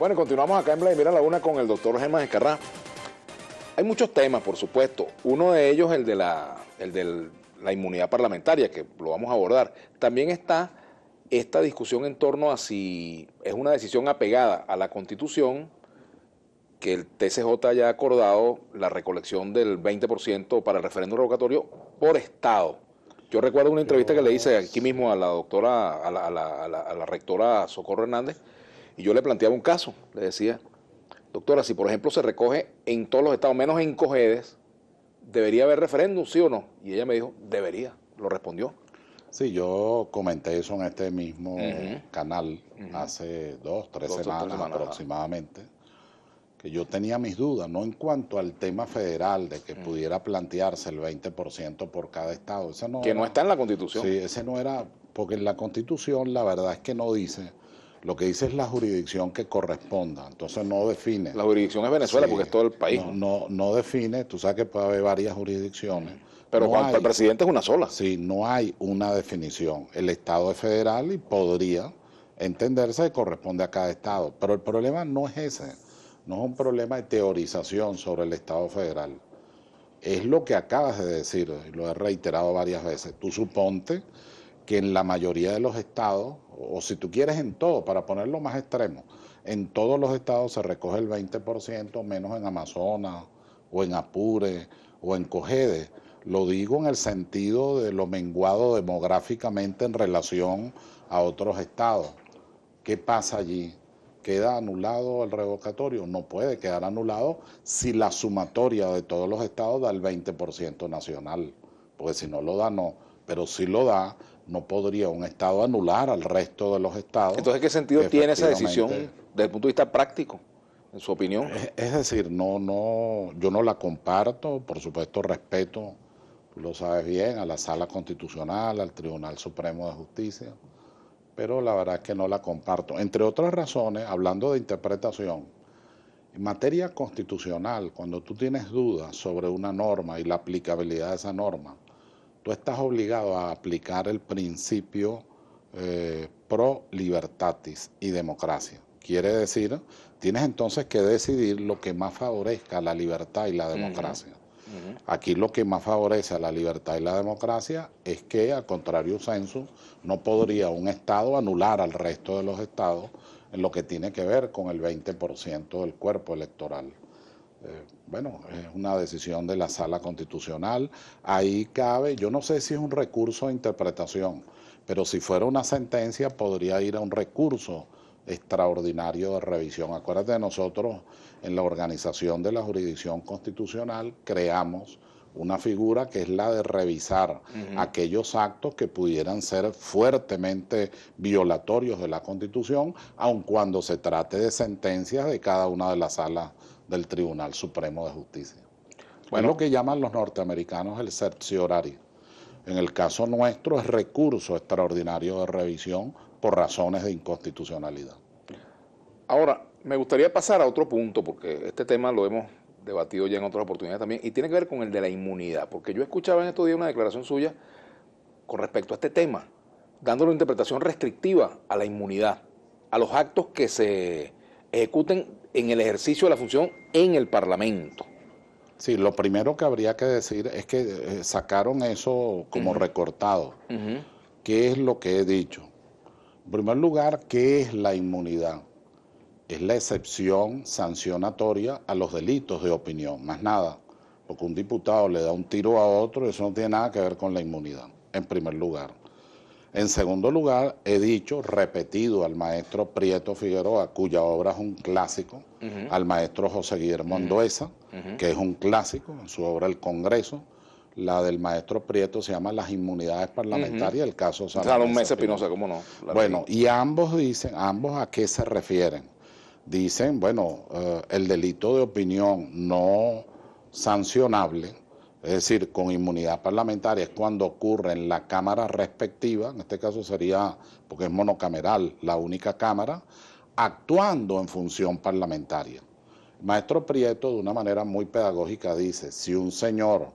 Bueno, continuamos acá en Vladimir a la Una con el doctor Germán Escarrá. Hay muchos temas, por supuesto. Uno de ellos, el de la inmunidad parlamentaria, que lo vamos a abordar. También está esta discusión en torno a si es una decisión apegada a la Constitución, que el TCJ haya acordado la recolección del 20% para el referéndum revocatorio por Estado. Yo recuerdo una entrevista que le hice aquí mismo a la doctora, a la rectora Socorro Hernández, y yo le planteaba un caso. Le decía, doctora, si por ejemplo se recoge en todos los estados, menos en Cojedes, ¿debería haber referéndum, sí o no? Y ella me dijo, debería, lo respondió. Sí, yo comenté eso en este mismo canal hace 3 semanas aproximadamente, que yo tenía mis dudas, no en cuanto al tema federal, de que pudiera plantearse el 20% por cada estado. Ese no que era, no está en la Constitución. Sí, ese no era, porque en la Constitución la verdad es que no dice, lo que dice es la jurisdicción que corresponda, entonces no define. La jurisdicción es Venezuela, Sí, porque es todo el país. No define, tú sabes que puede haber varias jurisdicciones. Pero para el presidente es una sola. Sí, no hay una definición. El Estado es federal y podría entenderse que corresponde a cada Estado. Pero el problema no es ese. No es un problema de teorización sobre el Estado federal. Es lo que acabas de decir, y lo he reiterado varias veces. Tú suponte que en la mayoría de los estados, o si tú quieres en todo, para ponerlo más extremo, en todos los estados se recoge el 20%, menos en Amazonas, o en Apure, o en Cojedes. Lo digo en el sentido de lo menguado demográficamente en relación a otros estados. ¿Qué pasa allí? ¿Queda anulado el revocatorio? No puede quedar anulado si la sumatoria de todos los estados da el 20% nacional, porque si no lo da, no. Pero si lo da, no podría un estado anular al resto de los estados. Entonces, ¿qué sentido tiene esa decisión desde el punto de vista práctico, en su opinión? Es decir, yo no la comparto, por supuesto respeto, tú lo sabes bien, a la Sala Constitucional, al Tribunal Supremo de Justicia, pero la verdad es que no la comparto. Entre otras razones, hablando de interpretación, en materia constitucional, cuando tú tienes dudas sobre una norma y la aplicabilidad de esa norma, tú estás obligado a aplicar el principio pro libertatis y democracia. Quiere decir, tienes entonces que decidir lo que más favorezca a la libertad y la democracia. Aquí lo que más favorece a la libertad y la democracia es que, al contrario sensu, no podría un Estado anular al resto de los Estados en lo que tiene que ver con el 20% del cuerpo electoral. Bueno, es una decisión de la Sala Constitucional. Ahí cabe, yo no sé si es un recurso de interpretación, pero si fuera una sentencia podría ir a un recurso extraordinario de revisión. Acuérdate de nosotros, en la organización de la jurisdicción constitucional, creamos una figura que es la de revisar aquellos actos que pudieran ser fuertemente violatorios de la Constitución, aun cuando se trate de sentencias de cada una de las salas del Tribunal Supremo de Justicia. Bueno, es lo que llaman los norteamericanos el certiorari. En el caso nuestro es recurso extraordinario de revisión por razones de inconstitucionalidad. Ahora, me gustaría pasar a otro punto, porque este tema lo hemos debatido ya en otras oportunidades también, y tiene que ver con el de la inmunidad, porque yo escuchaba en estos días una declaración suya con respecto a este tema, dándole una interpretación restrictiva a la inmunidad, a los actos que se ejecuten en el ejercicio de la función en el Parlamento. Sí, lo primero que habría que decir es que sacaron eso como recortado. ¿Qué es lo que he dicho? En primer lugar, ¿qué es la inmunidad? Es la excepción sancionatoria a los delitos de opinión, más nada. Porque un diputado le da un tiro a otro, eso no tiene nada que ver con la inmunidad, en primer lugar. En segundo lugar, he dicho, repetido al maestro Prieto Figueroa, cuya obra es un clásico, al maestro José Guillermo Andueza, que es un clásico, en su obra El Congreso. La del maestro Prieto se llama Las inmunidades parlamentarias, el caso Salón Mesa Espinosa, ¿cómo no? Bueno, y ambos dicen, ¿ambos a qué se refieren? Dicen, bueno, el delito de opinión no sancionable, es decir, con inmunidad parlamentaria, es cuando ocurre en la Cámara respectiva, en este caso sería, porque es monocameral, la única Cámara, actuando en función parlamentaria. El maestro Prieto, de una manera muy pedagógica, dice, si un señor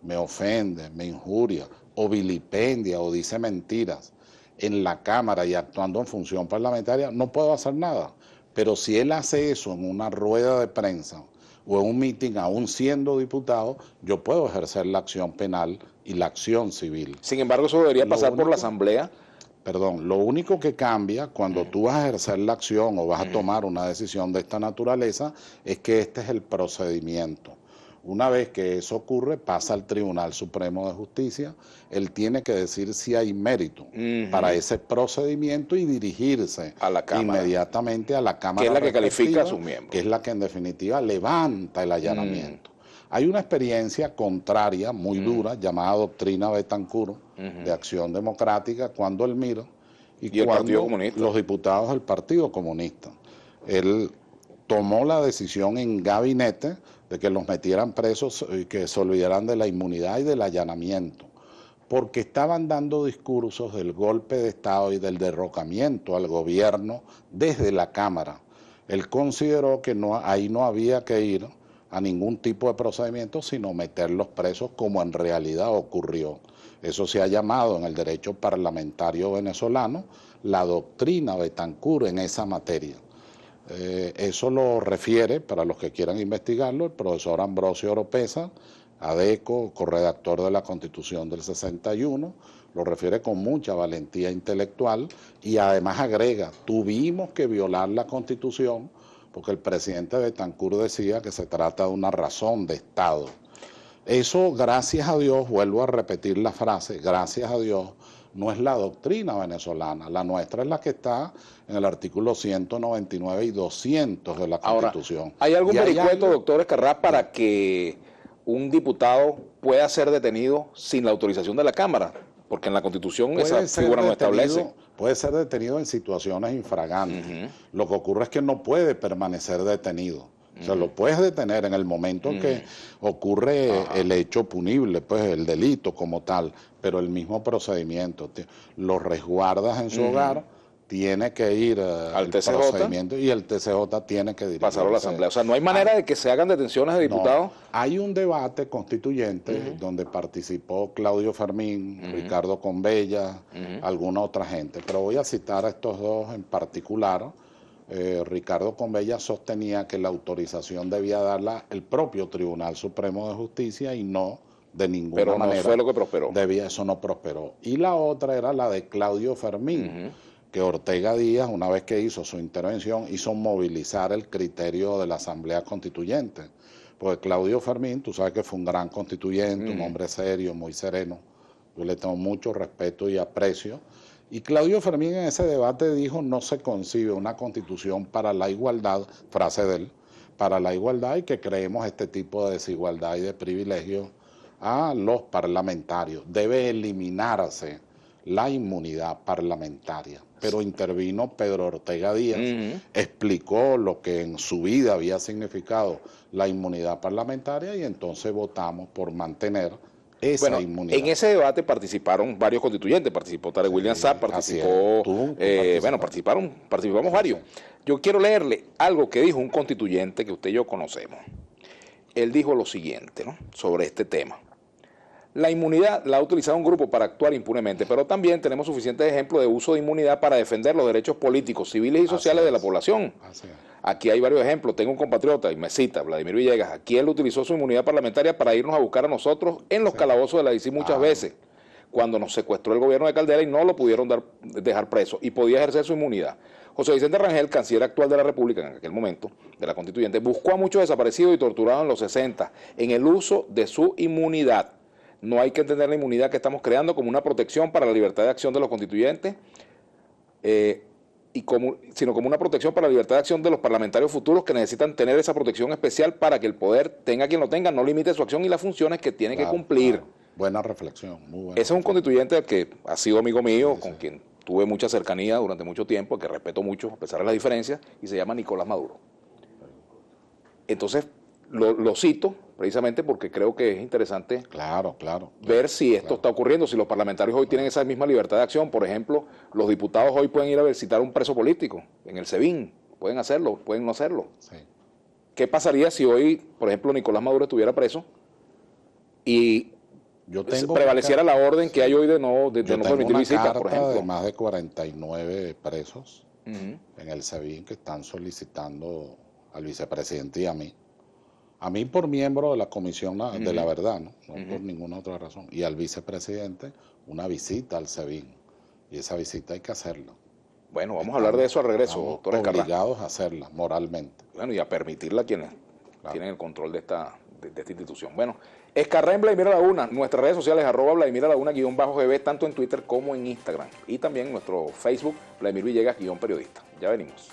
me ofende, me injuria, o vilipendia, o dice mentiras en la Cámara y actuando en función parlamentaria, no puedo hacer nada, Pero si él hace eso en una rueda de prensa o en un meeting, aún siendo diputado, yo puedo ejercer la acción penal y la acción civil. Sin embargo, eso debería pasar por la Asamblea. Perdón, lo único que cambia cuando tú vas a ejercer la acción o vas a tomar una decisión de esta naturaleza es que este es el procedimiento. Una vez que eso ocurre, pasa al Tribunal Supremo de Justicia, él tiene que decir si hay mérito para ese procedimiento y dirigirse a la Cámara, inmediatamente a la Cámara, que es la que califica a sus miembros, que es la que en definitiva levanta el allanamiento. Hay una experiencia contraria, muy dura, llamada doctrina Betancourt, de Acción Democrática, cuando él mira y el cuando Partido Comunista, los diputados del Partido Comunista. Él tomó la decisión en gabinete de que los metieran presos y que se olvidaran de la inmunidad y del allanamiento, porque estaban dando discursos del golpe de Estado y del derrocamiento al gobierno desde la Cámara. Él consideró que ahí no había que ir a ningún tipo de procedimiento, sino meterlos presos como en realidad ocurrió. Eso se ha llamado en el derecho parlamentario venezolano la doctrina Betancourt en esa materia. Eso lo refiere, para los que quieran investigarlo, el profesor Ambrosio Oropesa, ADECO, corredactor de la Constitución del 61, lo refiere con mucha valentía intelectual y además agrega, tuvimos que violar la Constitución porque el presidente Betancourt decía que se trata de una razón de Estado. Eso, gracias a Dios, vuelvo a repetir la frase, gracias a Dios, no es la doctrina venezolana, la nuestra es la que está en el artículo 199 y 200 de la Constitución. Ahora, ¿hay algún vericueto, doctor Escarrá, para que un diputado pueda ser detenido sin la autorización de la Cámara? Porque en la Constitución esa figura no establece. Puede ser detenido en situaciones infragantes. Lo que ocurre es que no puede permanecer detenido. O sea, lo puedes detener en el momento que ocurre el hecho punible, pues el delito como tal, pero el mismo procedimiento. Lo resguardas en su hogar, tiene que ir al procedimiento y el TCJ tiene que dirigirse. Pasarlo a la Asamblea. O sea, ¿no hay manera de que se hagan detenciones de diputados? No, hay un debate constituyente donde participó Claudio Fermín, Ricardo Conbella, alguna otra gente, pero voy a citar a estos dos en particular. Ricardo Conbella sostenía que la autorización debía darla el propio Tribunal Supremo de Justicia y no de ninguna manera. Pero no fue lo que prosperó. Eso no prosperó. Y la otra era la de Claudio Fermín, que Ortega Díaz, una vez que hizo su intervención, hizo movilizar el criterio de la Asamblea Constituyente. Porque Claudio Fermín, tú sabes que fue un gran constituyente, un hombre serio, muy sereno. Yo le tengo mucho respeto y aprecio. Y Claudio Fermín en ese debate dijo, no se concibe una constitución para la igualdad, frase de él, para la igualdad, y que creemos este tipo de desigualdad y de privilegios a los parlamentarios. Debe eliminarse la inmunidad parlamentaria. Pero intervino Pedro Ortega Díaz, explicó lo que en su vida había significado la inmunidad parlamentaria y entonces votamos por mantener esa inmunidad. En ese debate participaron varios constituyentes, participó Tarek William Saab, participó, participamos varios. Yo quiero leerle algo que dijo un constituyente que usted y yo conocemos. Él dijo lo siguiente, ¿no?, sobre este tema. La inmunidad la ha utilizado un grupo para actuar impunemente, pero también tenemos suficientes ejemplos de uso de inmunidad para defender los derechos políticos, civiles y sociales de la población. Aquí hay varios ejemplos. Tengo un compatriota, y me cita, Vladimir Villegas. Aquí él utilizó su inmunidad parlamentaria para irnos a buscar a nosotros en los calabozos de la DC muchas veces, cuando nos secuestró el gobierno de Caldera y no lo pudieron dejar preso, y podía ejercer su inmunidad. José Vicente Rangel, canciller actual de la República en aquel momento, de la Constituyente, buscó a muchos desaparecidos y torturados en los 60 en el uso de su inmunidad. No hay que entender la inmunidad que estamos creando como una protección para la libertad de acción de los constituyentes, sino como una protección para la libertad de acción de los parlamentarios futuros que necesitan tener esa protección especial para que el poder, tenga quien lo tenga, no limite su acción y las funciones que tiene que cumplir. Buena reflexión, muy buena. Ese es un constituyente que ha sido amigo mío, con quien tuve mucha cercanía durante mucho tiempo, que respeto mucho a pesar de las diferencias, y se llama Nicolás Maduro. Entonces, lo cito precisamente porque creo que es interesante ver si esto está ocurriendo, si los parlamentarios hoy tienen esa misma libertad de acción. Por ejemplo, los diputados hoy pueden ir a visitar a un preso político en el SEBIN, pueden hacerlo, pueden no hacerlo. Sí. ¿Qué pasaría si hoy, por ejemplo, Nicolás Maduro estuviera preso y prevaleciera la orden que hay hoy de no permitir visitas, por ejemplo? De más de 49 presos en el SEBIN que están solicitando al vicepresidente y a mí. A mí por miembro de la Comisión de la Verdad, no por ninguna otra razón. Y al vicepresidente una visita al SEBIN. Y esa visita hay que hacerla. Bueno, vamos a hablar de eso al regreso, doctor Escarrá. Obligados a hacerla moralmente. Bueno, y a permitirla a quienes tienen el control de esta institución. Bueno, Escarrá en Vladimir Laguna, nuestras redes sociales, @Vladimir Laguna_GB, tanto en Twitter como en Instagram. Y también nuestro Facebook, Vladimir Villegas, _periodista. Ya venimos.